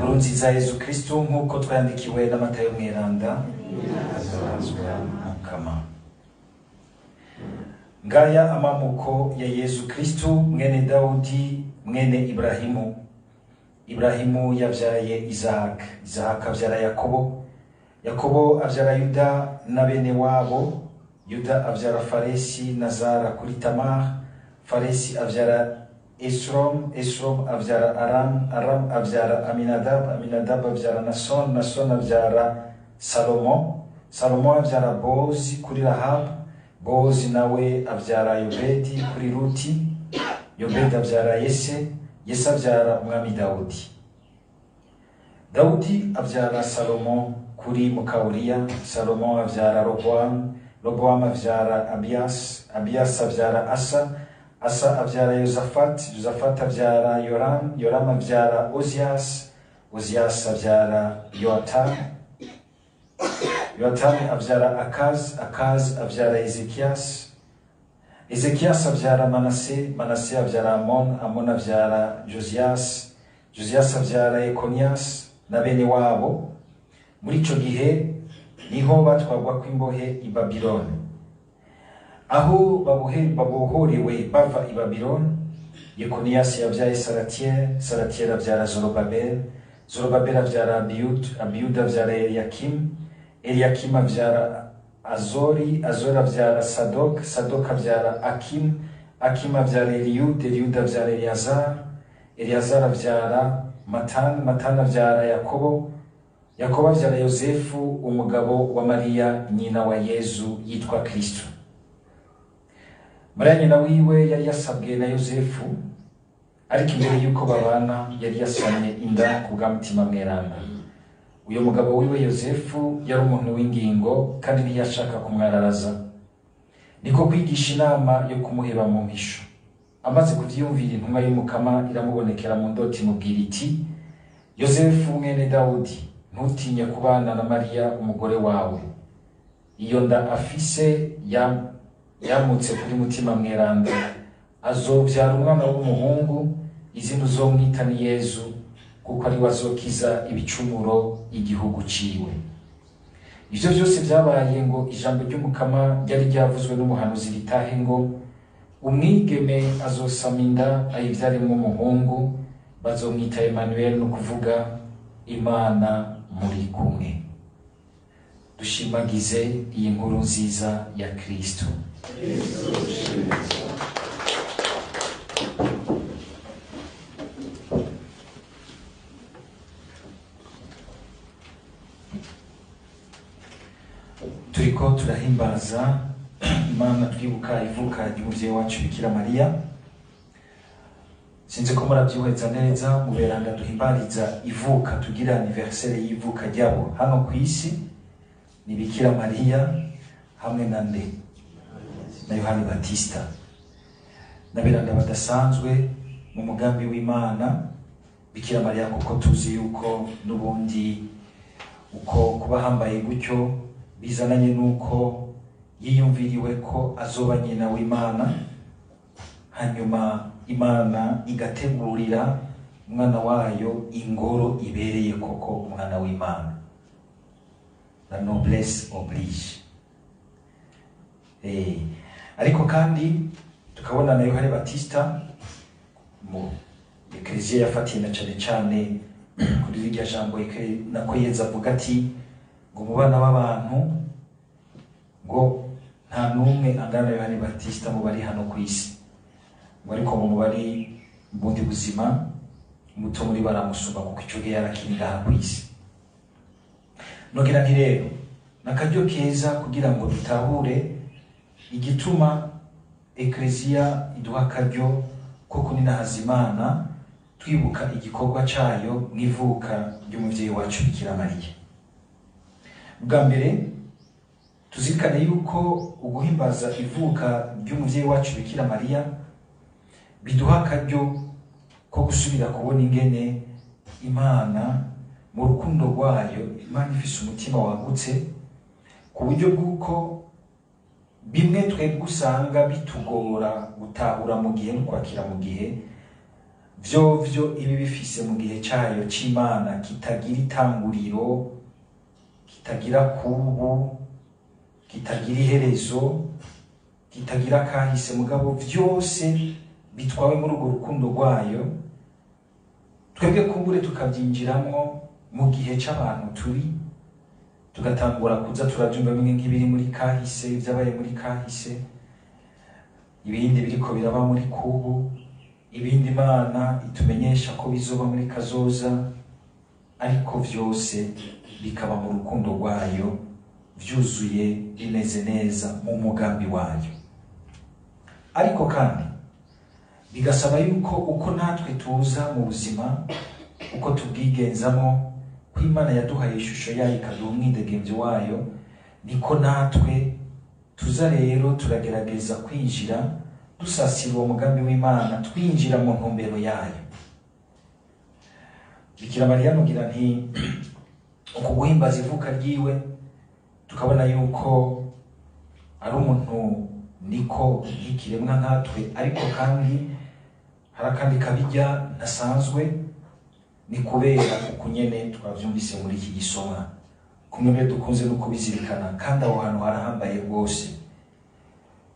Inkuru nziza ya Yesu Kristo nk'uko twandikiwe na Matayo mweranda. Mukama. Ngaya amamuko ya Yesu Kristo mwene Daudi mwene Ibrahimu. Ibrahimu yavyaye Isaac, Isaac avyara Yakobo, Yakobo avyara Yuda na bene wabo, Yuda avyara Faresi na Zara kuri Tamar, Faresi avyara Esrom, Esrom avyara Aram, Aram avyara Aminadab, Aminadab avyara Nason, Nason avyara Salomo, Salomo avyara Bozi kuri Rahab, Bozi nawe avyara Yobedi kuri Ruti, Yobedi avyara Yese, Yese avyara umwami Daudi. Daudi avyara Salomo kuri Mukauriya, Salomo avyara Roboam, Roboam avyara Abias, Abias avyara Asa, Asa avyara Yosafat, Yosafat avyara Yoram, Yoram avyara Ozias, Ozias avyara Yoatam, Yoatam avyara Akaz, Akaz avyara Ezekias, Ezekias avyara Manase, Manase avyara Amon, Amon avyara Josias, Josias avyara Ekonias na bene wabo. Muri ico gihe niho batwagwa kw'imbohe i Babiloni. Aho babohorewe bava i Babiloni, Yekonias yavyaye Salatiel, Salatiel avyara Zorobabel, Zorobabel avyara Abiud, Abiud avyara Eliakim, Eliakim avyara Azori, Azori avyara Sadok, Sadok avyara Akim, Akim avyara Eliud, Eliud avyara Eliazar, Eliazar avyara Matan, Matan avyara Yakobo, Yakobo avyara Yosefu umugabo wa Maria nyina wa Yezu yitwa Kristo. Maria nyina wiwe yari yasabwe na Yosefu, ariko imbere yuko babana yari yasanye inda ku bw'umutima mweranda. Uyo mugabo wiwe Yosefu yari umuntu w'ingingo kandi ntiyashaka kumwararaza, niko kwigisha inama yo kumuheba mu mpisho. Amaze kuvyiyumvira, intumwa y'Umukama iramubonekera mu ndoti imubwira iti, Yosefu mwene Daudi, ntutinye kubana na Maria umugore wawe. Iyo nda afise yamutse kuri mutima mweranda, azovyara umwana w'umuhungu, izina uzomwita ni Yezu, kuko ari we azokiza ibicumuro igihugu ciwe. Ivyo vyose vyabaye ngo ijambo ry'Umukama ryari ryavuzwe n'umuhanuzi ritahe ngo, umwigeme azosama inda ayivyaremwo umuhungu, bazomwita Emmanuel, no kuvuga Imana muri kumwe. Dushimagize iyi nkuru nziza ya Kristo. Turiko turahimbaza Imana twibuka ivuka ry'umuvyeyi wacu Bikira Maria. Sinzi ko muravyihweza neza, mu beranda duhimbariza ivuka, tugira anniversaire y'ivuka ryabo hano ku isi ni Bikira Maria hamwe na nde na Yohani Batista, na beranda badasanzwe mu mugambi w'Imana. Bikira Maria kuko tuzi yuko n'ubundi uko kuba hambaye gutyo bizananye nuko yiyumviriwe ko azoba nyina w'Imana, hanyuma Imana igategurira umwana wayo ingoro ibereye koko umwana w'Imana. La noblesse oblige. Ariko kandi tukabona na Yohani Batista mu Eklezia yafatiye na cane cane kuri irya jambo nako Yezu avuga ati ngo mu bana b'abantu ngo nta numwe angana na Yohani Batista mu bari hano ku isi, ngo ariko mu bari bundi buzima muto muri baramusumba kuko ico gihe yarakiri ngaha ku isi. Nogira nti rero nakaryo keza kugira ngo dutahure igituma Eklezia iduha akaryo ko kuninahaza Imana, twibuka igikorwa cayo mwivuka ry'umuvyeyi wacu Bikira Maria. Bwa mbere tuzirikane yuko uguhimbaza ivuka ry'umuvyeyi wacu Bikira Maria biduha akaryo ko gusubira kubona ingene Imana mu rukundo rwayo, Imana ifise umutima wagutse ku buryo bw'uko bimwe twebwe usanga bitugora gutahura mu gihe no kwakira mu gihe, vyovyo ibi bifise mu gihe cayo c'Imana kitagira itanguriro, kitagira kubu, kitagira iherezo, kitagira kahise, mugabo vyose bitwawe muri urwo rukundo rwayo, twebwe kumbure tukavyinjiramwo mu gihe c'abantu turi, tugatangura kuza turavyumva bimwe nk'ibiri muri kahise, ivyabaye muri kahise, ibindi biriko biraba muri kubu, ibindi Imana itumenyesha ko bizoba muri kazoza, ariko vyose bikaba mu rukundo rwayo, vyuzuye bimeze neza mu mugambi wayo. Ariko kandi bigasaba yuko uko natwe tuza mu buzima, uko tubwigenzamo, ko Imana yaduhaye ishusho yayo ikaduha umwidegemvyo wayo, niko natwe tuza rero turagerageza kwinjira dusasira uwo mugambi w'Imana, twinjira mu ntumbero yayo. Bikira Mariya nugira nti uko guhimbaza ivuka ryiwe tukabona yuko ari umuntu niko nk'ikiremwa nkatwe, ariko kandi hari akandi kabirya ntasanzwe, ni kubera uko nyene twavyumvise muri iki gisomwa, kumwe dukunze no kubizirikana, kandi aho hantu harahambaye rwose,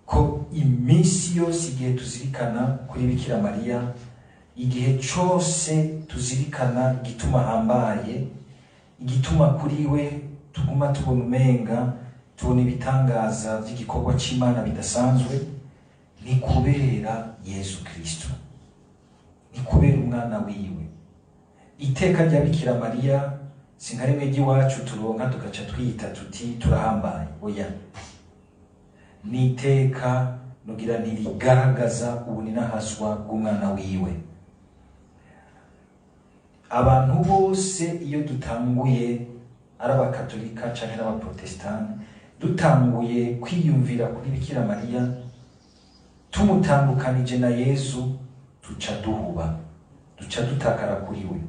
ko iminsi yose igihe tuzirikana kuri Bikira Mariya, igihe cose tuzirikana igituma hambaye, igituma kuri we tuguma tubona umenga, tubona ibitangaza vy'igikorwa c'Imana bidasanzwe, ni kubera Yesu Kristo, ni kubera umwana wiwe. Iteka rya Bikira Mariya si nka rimwe ry'iwacu turonka tugaca twiyita tuti turahambaye, oya, ni iteka nugira ntirigaragaza ubuninahazwa bw'umwana wiwe. Abantu bose iyo dutanguye, ari abakatolika canke n'abaprotestani, dutanguye kwiyumvira kuri Bikira Mariya tumutandukanije na Yesu, duca duhuba, duca dutakara kuri we.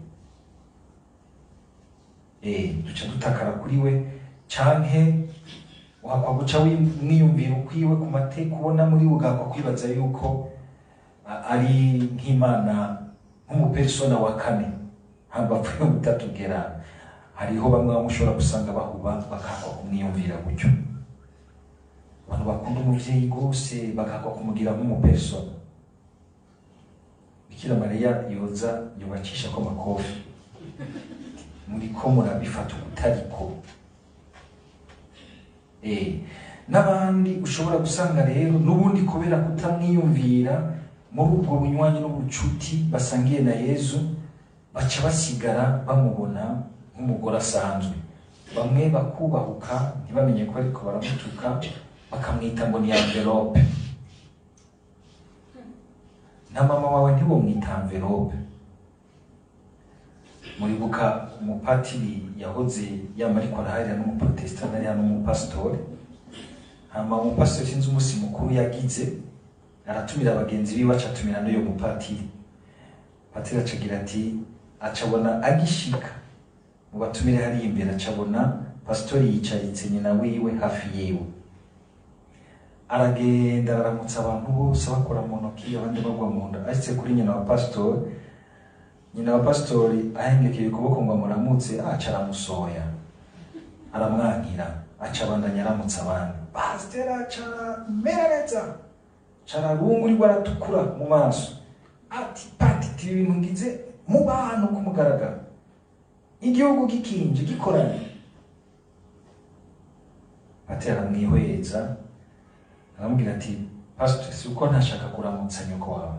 Duca dutakara kuri we, canke wakwa guca mwiyumvira ukwiwe ku mateka ubona muri ugakwa kwibaza yuko ari nk'Imana, nk'umupersona wa kane hambapfuye mutatugera. Hariho bamwe bamushobora gusanga bahuba bakakwa kumwiyumvira gutyo. Abantu bakunda umuvyeyi gose bakakwa kumugira nk'umupersona. Bikira Mariya yoza yobacisha ko makofi, muriko murabifata ubutariko. N'abandi ushobora gusanga rero n'ubundi kubera kutamwiyumvira muri ubwo bunywanyi n'ubucuti basangiye na Yesu, baca basigara bamubona nk'umugore asanzwe. Bamwe bakubahuka ntibamenye ko ariko baramutuka, bakamwita ngo ni envelope. Na mama wawe ntibomwita envelope. Muribuka umupatiri yahoze yama ariko arahirira n'umuprotestant ari hano n'umupastori. Hama umupastori sinzi umusi mukuru yagize, aratumira abagenzi biwe, acatumira n'uyo mupatiri. Patiri acagira ati, acabona agishika mu batumire hari imbere, acabona pastori yicaritse nyina wiwe hafi yiwe. Aragenda aramutsa abantu bose bakora mu ntoki, abandi bagwa mu nda. Ashitse kuri nyina wa pastori, nyina wa pastori ahengekeye ukuboko ngo amuramutse, aca aramusoya, aramwankira, aca abandanya aramutsa abandi. Pasiteri aca amerereza, aca ararungurirwa aratukura mu maso, ati patiti ibintu ngize mu bantu kumugaragara, igihugu gikinje gikoranye. Patiri aramwihweza, aramubwira ati, pasiteri si uko ntashaka kuramutsa nyoko wawe,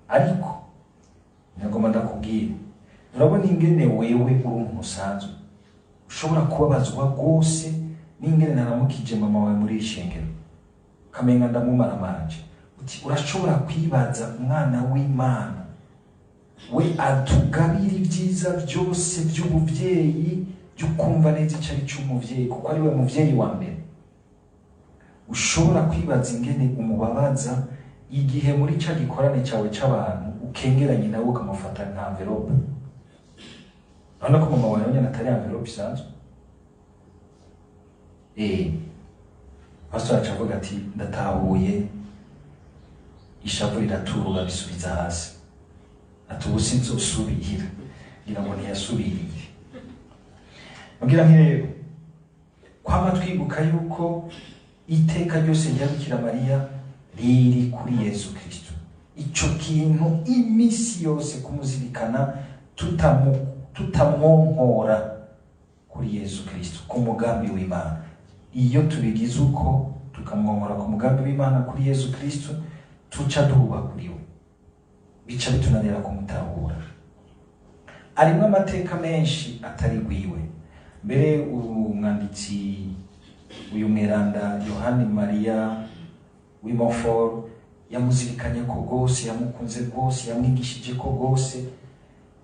ariko nagomba ndakubwira, urabona ingene wewe uri umuntu usanzwe ushobora kubabazwa rwose n'ingene naramukije mama wawe muri ishengero, kamenga ndamumaramanje. Uti urashobora kwibaza umwana w'Imana we atugabira ibyiza byose by'ubuvyeyi, by'ukumva neza icari c'umuvyeyi, kuko ari we muvyeyi wa mbere. Ushobora kwibaza ingene umubabaza igihe muri ca gikorane cawe c'abantu ukengeranye nawe ukamufata nka envelope. Urabona ko mama wawe nyene atari envelope isanzwe. Pastor acavuga ati, ndatahuye, ishavu riraturura bisubiza hasi. ati ubu sinzosubira, ngira ngo ntiyasubiriye. Mugira nti rero kwama twibuka yuko iteka ryose rya Bikira Mariya riri kuri Yesu Kristo. Ico kintu imisi yose kumuzirikana tutamwonkora kuri Yesu Kristo, ku mugambi w'Imana. Iyo tubigize uko tukamwonkora ku mugambi w'Imana kuri Yesu Kristo, tuca duhuba kuri we, bica bitunanira kumutahura. Arimwo amateka menshi atari gwiwe. Mbere umwanditsi uyu mweranda Yohani Maria w'Imontfort yamuzirikanye ko gose, yamukunze gose, yamwigishije ko gose.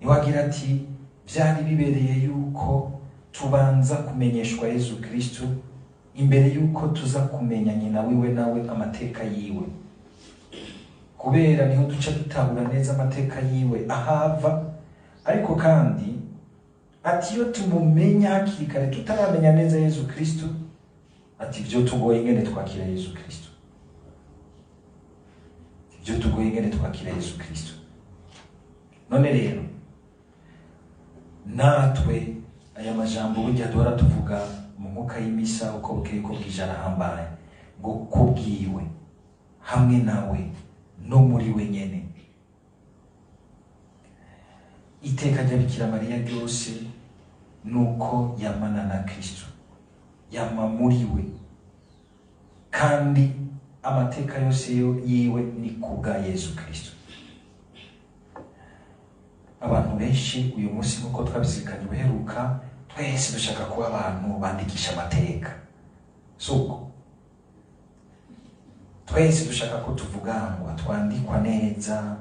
Niwagira ati byari bibereye yuko tubanza kumenyeshwa Yesu Kristo imbere yuko tuza kumenya nyina wiwe nawe amateka yiwe, kubera niho duca dutahura neza amateka yiwe ahava. Ariko kandi ati iyo tumumenya hakiri kare tutaramenya neza Yesu Kristo, ati byo tugoye ingene twakira Yesu Kristo, byo tugoye ingene twakira Yesu Kristo. None rero natwe aya majambo burya duhora tuvuga mu mwuka y'imisa uko bukeye ko bwije arahambaye, ngo kubwiwe hamwe nawe no muri we nyene. Iteka rya Bikira Mariya ryose nuko yamana na Kristo, yama muri we, kandi amateka yose yiwe ni kubwa Yesu Kristo. Abantu benshi uyu munsi nkuko twabizirikanye ubuheruka, twese dushaka kuba abantu bandikisha amateka. Suko twese dushaka ko tuvuga ngo twandikwa neza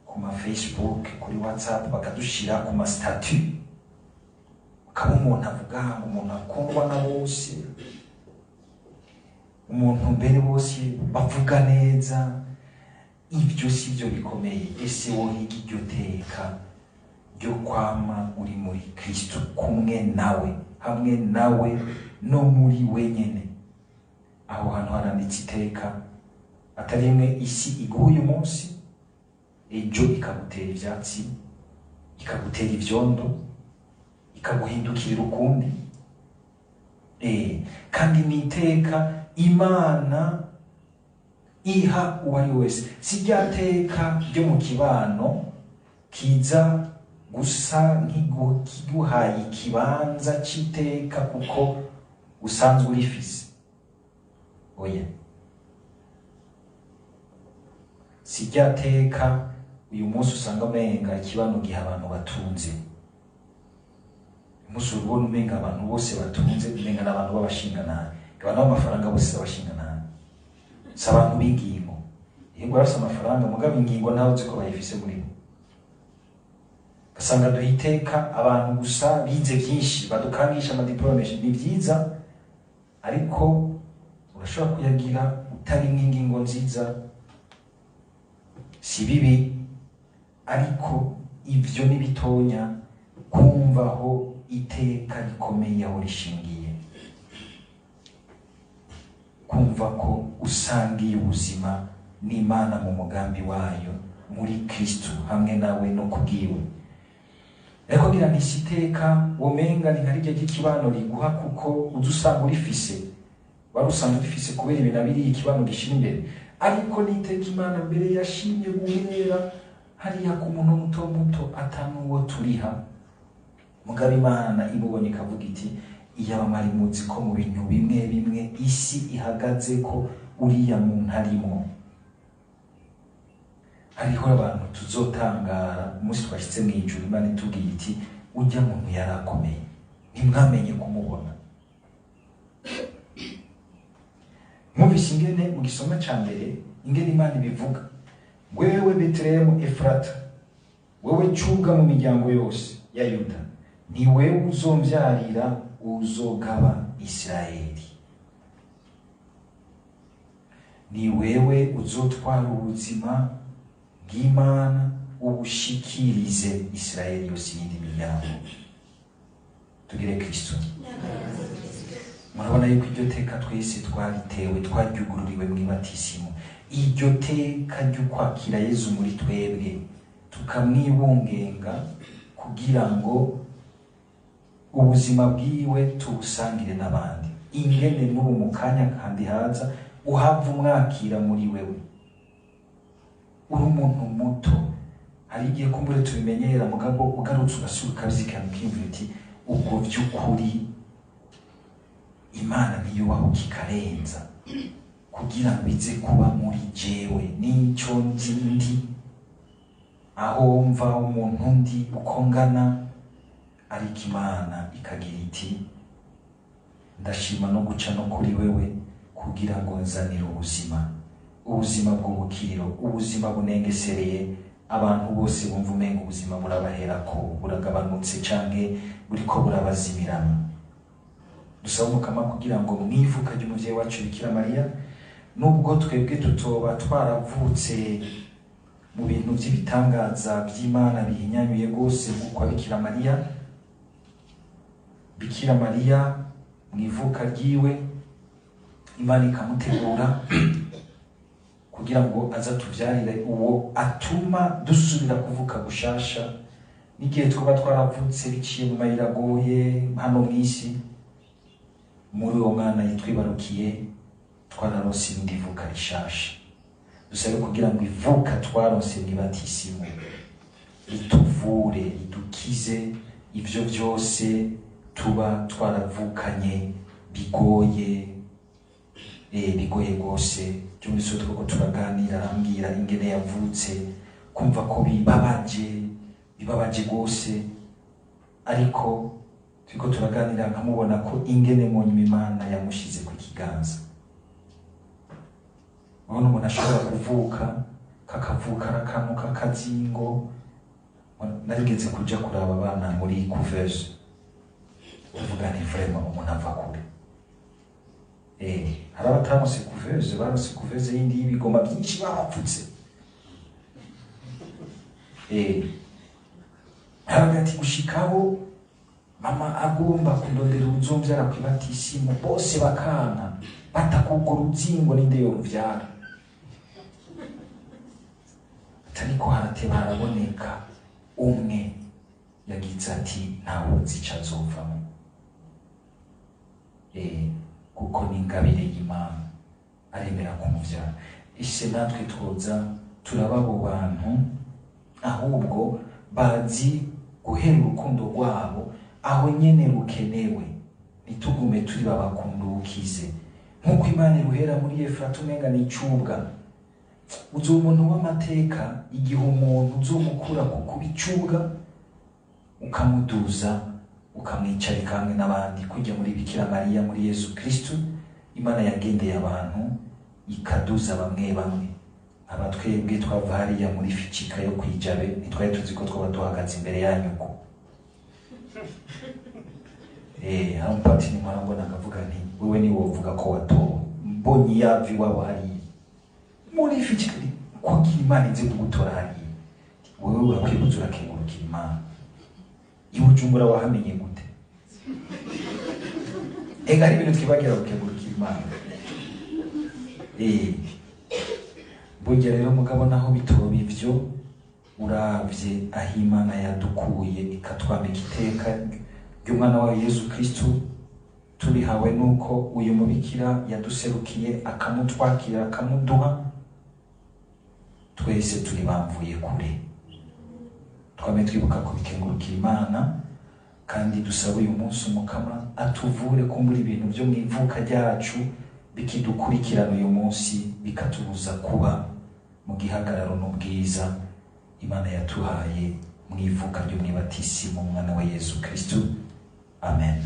ku ma Facebook, kuri WhatsApp, bakadushira ku ma statut, ukaba umuntu avuga ngo umuntu akundwa na bose, umuntu mbere bose bavuga neza. Ibyo si byo bikomeye. Ese wowe iryo teka ryo kwama uri muri Kristo, kumwe nawe, hamwe nawe no muri wenyene, aho hantu haranditse iteka atari imwe isi iguha uyu munsi, ejo ikagutera ivyatsi, ikagutera ivyondo, ikaguhindukirira ukundi. Kandi ni iteka Imana iha uwari wese. Si rya teka ryo mu kibano kiza gusa nk'iguhaye ikibanza c'iteka kuko usanzwe urifise. Oya, si rya teka uyu munsi usanga umenga ikibano giha abantu batunze. Umunsi ubona umenga abantu bose batunze, umenga n'abantu b'abashinganahe, abantu b'amafaranga bose abashinganahe, si abantu b'ingingo. Yego barafise amafaranga mugabo ingingo ntawe uzi ko bayifise muri bo. Gasanga duhiteka abantu gusa bize byinshi, badukangisha amadiplome. Ni byiza, ariko urashobora kuyagira utari ingingo nziza, si bibi, ariko ivyo ni bitonya kumvaho iteka rikomeye aho rishingiye, kumva ko usangiye ubuzima n'Imana mu mugambi wayo muri Kristo, hamwe nawe no kubwiwe. Ariko ngira ntisiteka womenga ni nkarijya ry'ikibano riguha kuko uzusanga urifise, warusanga urifise kubera ibintu abiri ikibano gishira imbere. Ariko niteka Imana mbere yashimye guhera hariya ku muntu muto muto atanuwo turiha, mugabo Imana imubonye ikavuga iti iyaba mwari muzi ko mu bintu bimwe bimwe isi ihagaze ko uriya muntu arimo. Hariho abantu tuzotangara umunsi twashitse mw'ijuru, Imana itubwiye iti ujya muntu yarakomeye, ntimwamenye kumubona. Mwumvise ingene mu gisoma ca mbere ingene Imana ibivuga, wewe Betlehemu Efrata, wewe cuga mu miryango yose ya Yuda, ni wewe uzomvyarira uzogaba Isirayeli, ni wewe uzotwara ubuzima bw'Imana ubushikirize Isirayeli yose yindi miryango. Tugire Kristo. Murabona yuko iryo teka twese twaritewe, twaryugururiwe mw'ibatisimu. Iryo teka ryo kwakira Yezu muri twebwe tukamwibungenga kugira ngo ubuzima bwiwe tubusangire n'abandi. Ingene n'ubu mu kanya kandi haza uhava umwakira muri wewe. Uri umuntu muto, hari igihe kumbure tubimenyera, mugabo ugarutse ugasura ukabizikana ukiyumvira uti ubwo by'ukuri Imana niyubaho kikarenza kugira ngo ize kuba muri jewe n'icyo nzi ndi, aho mva umuntu ndi uko ngana, ariko Imana ikagira iti ndashima no guca no kuri wewe kugira ngo nzanire ubuzima bw'ubukiriro, ubuzima bunengesereye abantu bose bumva umenga ubuzima burabaherako buragabanutse canke buriko burabazimirana. Dusaba Umukama kugira ngo mwivuka ry'umuvyeyi wacu Bikira Mariya, nubwo twebwe tutoba twaravutse mu bintu by'ibitangaza by'Imana bihinyanyuye gose nk'uko Bikira Mariya mwivuka ryiwe Imana ikamutegura kugira ngo aza tuvyarire uwo atuma dusubira kuvuka gushasha, n'igihe twaba twaravutse biciye mu mayira agoye hano mw'isi. Muri uwo mwana yitwibarukiye twararonse indi vuka rishasha. Dusabe kugira ngo ivuka twaronse mw'ibatisimu rituvure, ridukize ivyo byose tuba twaravukanye bigoye gose. Byumvise twuko turaganira, arambwira ingene yavutse, kumva ko bibabaje gose, ariko turiko turaganira nkamubona ko ingene mu nyuma Imana yamushize ku kiganza. Ubona umuntu ashobora kuvuka kakavuka akantu k'akazingo. Narigeze kuja kuraba abana muri couveuse, uvuga ni vraiment umuntu ava kure. Hari abatamuse couveuse, barose couveuse yindi y'ibigoma byinshi babapfutse. Haragati gushikaho mama agomba kundondera uzomvyara kwibatisimu, bose bakana batakubwo ruzingo ninde yo ruvyara. Ariko harateba haraboneka umwe yagize ati ntawe uzi ico azovamo. Kuko ni ingabire y'Imana, aremera kumuvyara. Ise natwe twoza turaba abo bantu ahubwo bazi guhera urukundo rwabo aho nyene rukenewe, nitugume turi babakundukize nk'uko Imana iruhera muri Efrata umenga n'icubwa. Uzo umuntu w'amateka, igihe umuntu uzomukura ku kubicubwa ukamuduza ukamwicarika hamwe n'abandi, kujya muri Bikira Mariya, muri Yesu Kristo, Imana yagendeye abantu ikaduza bamwe bamwe. Abatwebwe twava hariya muri Ficika yo kwijabe ntitwari tuzi ko twaba duhagaze imbere yanyuko. Hano pati ni marambona akavuga nti wewe ni wovuga ko watowe mbonye yavi wabo hariya muri Ficika, ko Imana ize kugutora hariya, wewe urakwibuza urakengurukira Imana. Ibujumbura wahamenye gute? Ari ibintu twibagira gukengurukira Imana. Burya rero mugabo naho bitoba ivyo, uravye aho Imana yadukuye ikatwambika iteka ry'umwana wawe Yesu Kristo, tubihawe nuko uyu mubikira yaduserukiye akamutwakira akamuduha, twese turi bamvuye kure. Twame twibuka kubikengurukira Imana, kandi dusaba uyu munsi Umukama atuvure kumbura ibintu byo mwivuka ryacu bikidukurikirana uyu munsi bikatubuza kuba mu gihagararo n'ubwiza Imana yatuhaye mwivuka ryo mwibatisimu umwana wa Yesu Kristo. Amen.